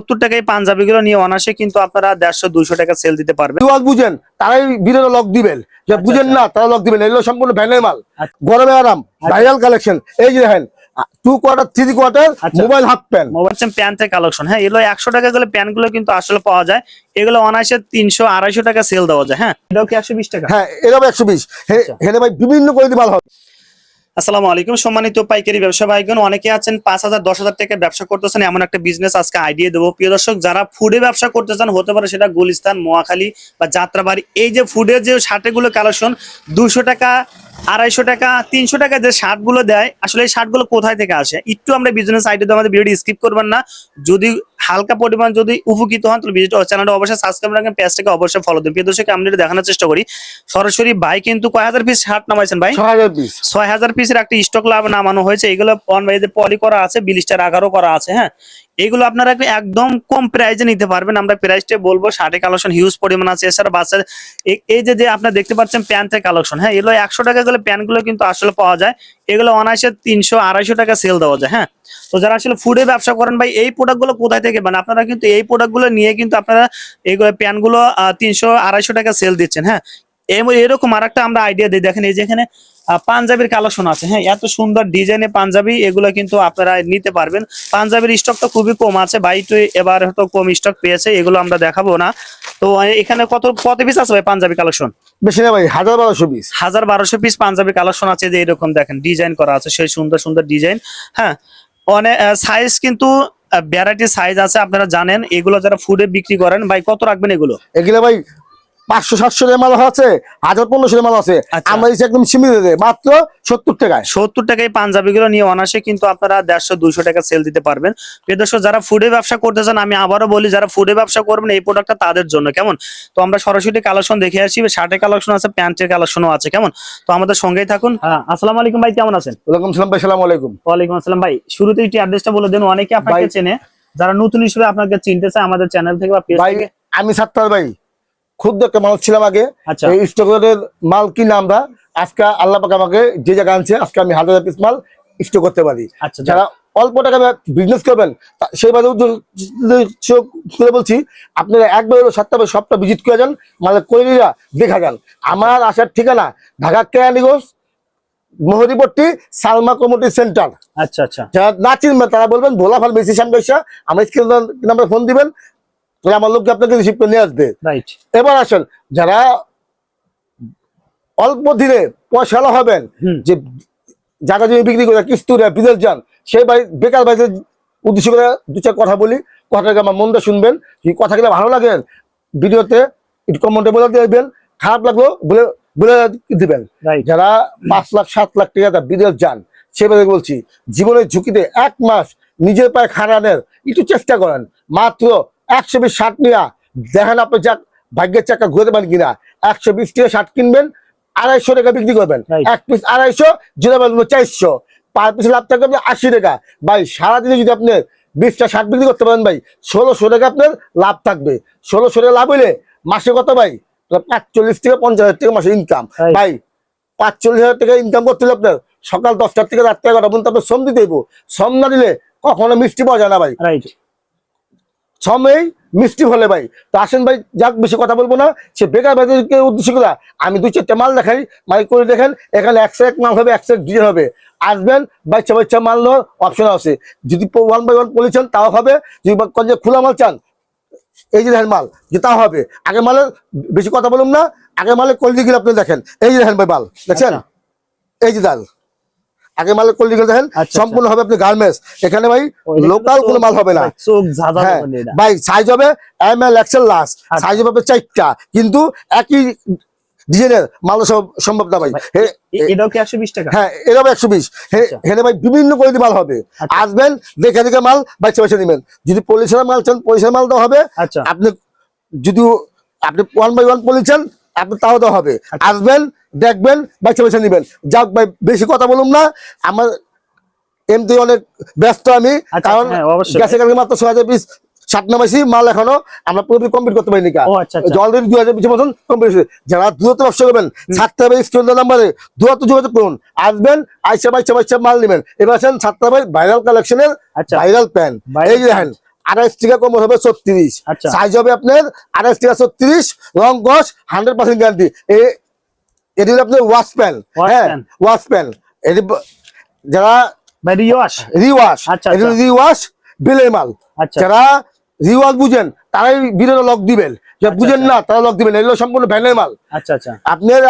70 টাকায় পাঞ্জাবিগুলো নিয়ে অনায়াসে কিন্তু আপনারা 150-200 টাকা সেল দিতে পারবেন। বুঝেন তারাই ভিডিও লক দিবেন, যে বুঝেন না তারা লক দিবেন। এগুলো সম্পূর্ণ ভ্যানের মাল, গরমে আরাম, ভাইরাল কালেকশন। এই যে দেখেন 2 quarter 3 quarter mobile half pant, mobile প্যান্টের কালেকশন। হ্যাঁ, এগুলো 100 টাকা করে প্যান্ট গুলো কিন্তু আসলে পাওয়া যায়। এগুলো অনায়াসে 300-250 টাকা সেল দেওয়া যায়। হ্যাঁ, এটাও কি 120 টাকা? হ্যাঁ এরকম 120। হেনে ভাই বিভিন্ন কোয়ালিটি মাল হবে। আসসালামু আলাইকুম সম্মানিত পাইকারি ব্যবসা ভাইগণ, অনেকে আছেন 5,000-10,000 টাকা ব্যবসা করতেছেন, এমন একটা বিজনেস আজকে আইডিয়া দেবো। প্রিয় দর্শক, যারা ফুডে ব্যবসা করতে চান, হতে পারে সেটা গুলিস্তান, নোয়াখালী বা যাত্রাবাড়ি, এই যে ফুডের যে শার্টগুলো কালেকশন 200 টাকা, 250 টাকা, 300 টাকা যে শার্টগুলো দেয়, আসলে এই শার্টগুলো কোথায় থেকে আসে একটু আমরা বিজনেস আইডিয়া দেবো। আমাদের ভিডিওটি স্কিপ করবেন না। যদি হালকা পরিমাণ যদি উপকৃত হন তাহলে চ্যানেলটা অবশ্যই সাবস্ক্রাইব রাখবেন, পেজটাকে অবশ্যই ফলো দিন। প্রিয় দর্শক, আমরা দেখানোর চেষ্টা করি সরাসরি। ভাই কিন্তু কয় হাজার পিস শার্ট নামাইছেন ভাই? 6,000 পিসের একটা স্টক নামানো হয়েছে। এগুলো পলি করা আছে, বিলিস্টার আকারও করা আছে। হ্যাঁ, এগুলো আপনারা একদম কম প্রাইসে নিতে পারবেন। আমরা প্রাইসটা বলবো। শার্টের কালেকশন হিউজ পরিমাণ আছে। এছাড়া বাচ্চার এই যে আপনারা দেখতে পাচ্ছেন প্যান্টের কালেকশন। হ্যাঁ, এগুলো 100 টাকা করে প্যান্টগুলো কিন্তু আসলে পাওয়া যায়। এগুলো অনায়াসে 300-250 টাকা সেল দেওয়া যায়। হ্যাঁ, তো যারা আসলে ফুডে ব্যবসা করেন ভাই, এই প্রোডাক্টগুলো কোথায় থেকে মানে আপনারা কিন্তু এই প্রোডাক্টগুলো নিয়ে কিন্তু আপনারা এইগুলো প্যান্টগুলো 300-250 টাকা সেল দিচ্ছেন। হ্যাঁ, এরকম আর একটা আমরা আইডিয়া দিই। দেখেন এই যে এখানে পাঞ্জাবির কালেকশন আছে। হ্যাঁ, এত সুন্দর ডিজাইনের পাঞ্জাবি, এগুলো কিন্তু আপনারা নিতে পারবেন। পাঞ্জাবির স্টকটা খুবই কম আছে ভাই, তো এবার হয়তো কম স্টক পেয়েছে, এগুলো আমরা দেখাবো না। তো এখানে কত পিস আছে ভাই পাঞ্জাবি কালেকশন? বেশি না ভাই, 1,000-1,200 পিস। 1,000-1,200 পিস পাঞ্জাবি কালেকশন আছে। যে এরকম দেখেন ডিজাইন করা আছে, সেই সুন্দর সুন্দর ডিজাইন। হ্যাঁ, অনেক সাইজ কিন্তু ভ্যারাইটি সাইজ আছে, আপনারা জানেন। এগুলো যারা ফুডে বিক্রি করেন ভাই, কত রাখবেন এগুলো? এগুলো ভাই 500-700 মাল আছে, 1,000-1,500 মাল আছে। আমরা একদম সীমিত মাত্র 70 টাকায়। 70 টাকায় পাঞ্জাবিগুলো নিয়ে অনায়াসে কিন্তু আপনারা 150-200 টাকা সেল দিতে পারবেন। প্রিয় দর্শক, যারা ফুডে ব্যবসা করতে চান, আমি আবারও বলি, যারা ফুডে ব্যবসা করবেন এই প্রোডাক্টটা তাদের জন্য। কেমন? তো আমরা সরাসরি কালেকশন দেখে আসি। শার্টের কালেকশন আছে, প্যান্টের কালেকশনও আছে। কেমন? তো আমাদের সঙ্গেই থাকুন। আসসালামু আলাইকুম ভাই, কেমন আছেন? ওয়ালাইকুম আসসালাম ভাই। আসসালামু আলাইকুম। ওয়ালাইকুম আসসালাম ভাই। শুরুতে একটু অ্যাড্রেসটা বলে দেন, অনেকে আপনাকে চেনে, যারা নতুন হিসেবে আপনাকে চিনতে চায় আমাদের চ্যানেল থেকে বা পেজ থেকে। আমি সাত্তার ভাই, খুদ একটা মানুষ ছিলাম আগে। এই স্টকের মাল কিনে আমরা আজকে আল্লাহ পাক আমাকে যে জায়গা আনছে, আজকে আমি 1,000 পিস মাল স্টক করতে পারি। যারা অল্প টাকা বিজনেস করবেন সেইভাবে বলছি, আপনারা একবার সবটা ভিজিট করে যান, মালের কোয়ালিটিটা দেখা যান। আমার আসার ঠিকানা ঢাকা কেরানীগঞ্জ, মোহরিপট্টি, সালমা কমিউনিটি সেন্টার। আচ্ছা আচ্ছা, যারা না চিনবেন তারা বলবেন ভোলাফাল বেশি সামনে আমার স্ক্রিন নাম্বার ফোন দিবেন, আমার লোককে আপনাকে রিসিভ করে নিয়ে আসবে। এবার আসেন, যারা অল্প দিনে পয়সা হবেন, যে জায়গা জমি বিক্রি করে কিস্তুরা বিদেশ যান, সেই ভাই বেকার ভাইদের উদ্দেশ্য করে 2-4 কথা বলি। কথাটাকে আমার মনটা শুনবেন। এই কথাগুলো ভালো লাগে ভিডিওতে একটু কমেন্টে বলে দিবেন, খারাপ লাগলো বলে বলে দিবেন। যারা 5 লাখ 7 লাখ টাকা বিদেশ যান, সেভাবে বলছি, জীবনের ঝুঁকিতে 1 মাস নিজের পায়ে খাড়ানোর একটু চেষ্টা করেন। মাত্র 100 পিস শার্ট নিয়ে দেখেন আপনি যা ভাগ্যের চাকা ঘুরতে পারেন কিনা। 120 টাকা শার্ট কিনবেন, 250 টাকা বিক্রি করবেন। 1 পিস 250, যেটা 400, পার পিস লাভ থাকবে 80 টাকা। ভাই সারাদিনে যদি আপনি 20টা শার্ট বিক্রি করতে পারেন ভাই, 1,600 টাকা আপনার লাভ থাকবে। 1,600 টাকা লাভ হইলে মাসে কত ভাই? 45-50 টাকা মাসে ইনকাম। ভাই 45,000 টাকা ইনকাম করতে হলে আপনার সকাল 10টা থেকে রাত 11টা পর্যন্ত আপনার শ্রম দিতে হইব। শ্রম না দিলে কখনো মিষ্টি পাওয়া যায় না ভাই। শ্রমেই মিষ্টি হলে ভাই। তো আসেন ভাই, যাক বেশি কথা বলবো না, সে বেকার ভাইদেরকে উদ্দেশ্য করে আমি 2-4টা মাল দেখাই। মাল করে দেখেন, এখানে 101 মাল হবে, 101 ডিজাইন হবে। আসবেন, বাচ্চা মাল নেওয়ার অপশন আছে। যদি 1 বাই 1 পলি চান তাও হবে, যদি খোলা মাল চান এই যে দেখেন মাল, যে তাও হবে। আগে মালে বেশি কথা বলুন না, আগে মালে কোয়ালিটি গুলো আপনি দেখেন। এই যে দেখেন ভাই মাল দেখছেন, এই যে ডাল আগে মালের কোয়ালিটি দেখেন, সম্পূর্ণ হবে আপনি গার্মেন্টস। এখানে ভাই লোকাল কোনো মাল হবে না ভাই। সাইজ হবে ML XL লার্জ, সাইজ হবে 4টা, কিন্তু একই ডিজাইনের মাল সব সম্ভব না ভাই। এটাও কি 120 টাকা? হ্যাঁ, এটাও 120। এখানে ভাই বিভিন্ন কোয়ালিটি মাল হবে। আসবেন, দেখে দেখে মাল বাচ্চা নিবেন। যদি পলিশের মাল চান, পলিশের মাল দেওয়া হবে। আপনি যদি 1 বাই 1 পলি চান, আপনি তাও দেওয়া হবে। আসবেন, দেখবেন, বাচ্চা নিবেন। যাক ভাই, বেশি কথা বলুন না, আমার এমনি অনেক ব্যস্ত আমি। কারণ গ্যাসে মাত্র 6,000 পিস শার্ট নামাইছি, মাল এখনো আমরা পুরোপুরি কমপ্লিট করতে পারিনি। অলরেডি 2,000 পিসের মতন কমপ্লিট হয়েছে। যারা দূরত্ব ব্যবসা করবেন, ছাত্রা ভাই স্ক্রিন নাম্বারে দূরত্ব যোগাযোগ করুন। আসবেন, বাচ্চা মাল নেবেন। এবার আছেন ছাত্রা ভাই ভাইরাল কালেকশনের ভাইরাল প্যান্ট। এই যে দেখেন 28 টাকা কম হবে 36, আচ্ছা। সাইজ হবে আপনার 28 টাকা 36, রং কস 100% গ্যারান্টি। এটি হলো আপনার ওয়াশ প্যান, হ্যাঁ ওয়াশ প্যান। এটি যারা ভাই রিওয়াশ, রিওয়াশ, আচ্ছা এটি আচ্ছা রিওয়াশ বিলের মাল। আচ্ছা যারা রিওয়াজ বুঝেন তারাই বিলের লক দিবেন, যারা আচ্ছা, বুঝেন আচ্ছা। না তারা লক দিবেন। এগুলো সম্পূর্ণ ভ্যানের মাল। আচ্ছা আচ্ছা আপনার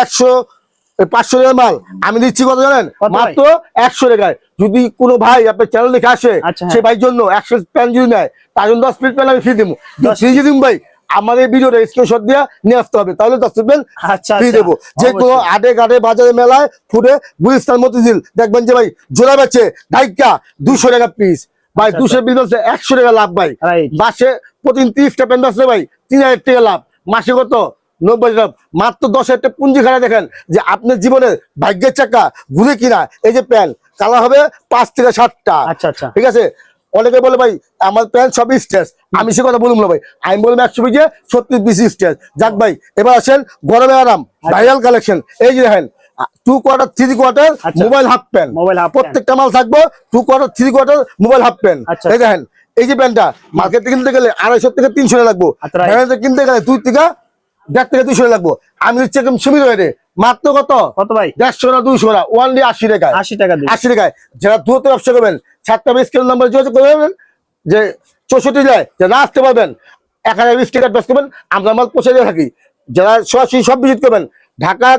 500 টাকার মাল আমি দিচ্ছি কত জানেন? কত ভাই? মাত্র 100 টাকায়। যদি কোনো ভাই আপনার চ্যানেল দেখে আসে, আচ্ছা, হ্যাঁ। সেই ভাইয়ের জন্য 100 প্যান যদি নেয়, তার জন্য 10 পিস প্যান আমি ফ্রি দেবো। 10 ফ্রি যদি ভাই আমার এই ভিডিওটা স্ক্রিনশট দিয়ে নিয়ে আসতে হবে, তাহলে 10 পিস প্যান আচ্ছা ফ্রি আচ্ছা দেবো। যে কোনো অবশ্যই। আডে গাডে বাজারে মেলায় ফুটে গুলিস্তান মতিঝিল দেখবেন যে ভাই জোড়া বেচে ঢাইকা 200 টাকা পিস, ভাই আচ্ছা, 200 পিস 100 টাকা লাভ ভাই। রাইট মাসে প্রতিদিন 30টা প্যান বেচলে ভাই 3000 টাকা লাভ। মাসে কত 90 লাভ। মাত্র 10,000 টাকা পুঁজি খাড়া দেখেন যে আপনার জীবনের ভাগ্যের চাকা ঘুরে কিনা। এই যে প্যান কালার হবে 5 থেকে 7টা, আচ্ছা আচ্ছা ঠিক আছে। অনেকে বলে ভাই আমার প্যান সব স্টেজ, আমি সে কথা বলুন না ভাই, আমি বললাম 100 পিসে 36 পিস স্টেজ। যাক ভাই এবার আসেন গরমে আরাম ভাইরাল কালেকশন। এই যে দেখেন 2 কোয়ার্টার 3 কোয়ার্টার আচ্ছা। Mobile half pan, mobile half pan. প্রত্যেকটা মাল থাকবো 2 quarter 3 quarter mobile half pan. আচ্ছা। এই দেখেন এই যে প্যান্টটা মার্কেটে কিনতে গেলে 250 থেকে 300 টাকা লাগবো, আচ্ছা, right। ভ্যানেতে কিনতে গেলে 2 থেকে 1.5 থেকে 200 টাকা লাগবো। আমি দিচ্ছি একদম সীমিত রেটে মাত্র কত কত ভাই? 150 না 200 না, ওনলি 80 টাকায়। 80 টাকা দিয়ে 80 টাকায়। যারা দ্রুত ব্যবসা করবেন 7টা স্কেল নাম্বার যোগাযোগ করবেন, যে 64 যায় যে না আসতে পারবেন 1020 টাকা ব্যস্ত করবেন, আমরা মাল পৌঁছে দিয়ে থাকি। যারা সরাসরি সব ভিজিট করবেন, ঢাকা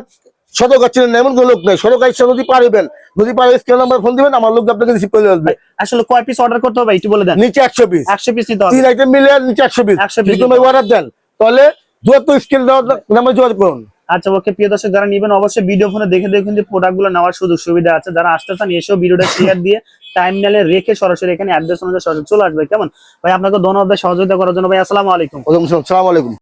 সদর ছিলেন এমন কোনো লোক নেই, সদর গাড়ি নদী পারবেন, নদী পারে স্কেল নাম্বার ফোন দিবেন, আমার লোক আপনাকে রিসিভ করে আসবে। আসলে কয় পিস অর্ডার করতে হবে একটু বলে দেন। নিচে 100 পিস, 100 পিস নিতে হবে। 3 আইটেম মিলে নিচে 100 পিস। 100 পিস যদি তুমি অর্ডার দেন তাহলে দ্রুত স্কেল নাম্বার যোগাযোগ করুন। আচ্ছা ওকে প্রিয় দর্শক যারা নেবেন অবশ্যই ভিডিও ফোনে দেখে দেখে কিন্তু প্রোডাক্ট গুলো নেওয়ার সুযোগ সুবিধা আছে। যারা আসতে চান এসেও ভিডিওটা শেয়ার দিয়ে টাইমলাইনে রেখে সরাসরি এখানে অ্যাড্রেস অনুযায়ী সরাসরি চলে আসবে। কেমন ভাই? আপনাকে ধন্যবাদ সহযোগিতা করার জন্য ভাই। আসসালামু আলাইকুম। আসসালামু আলাইকুম।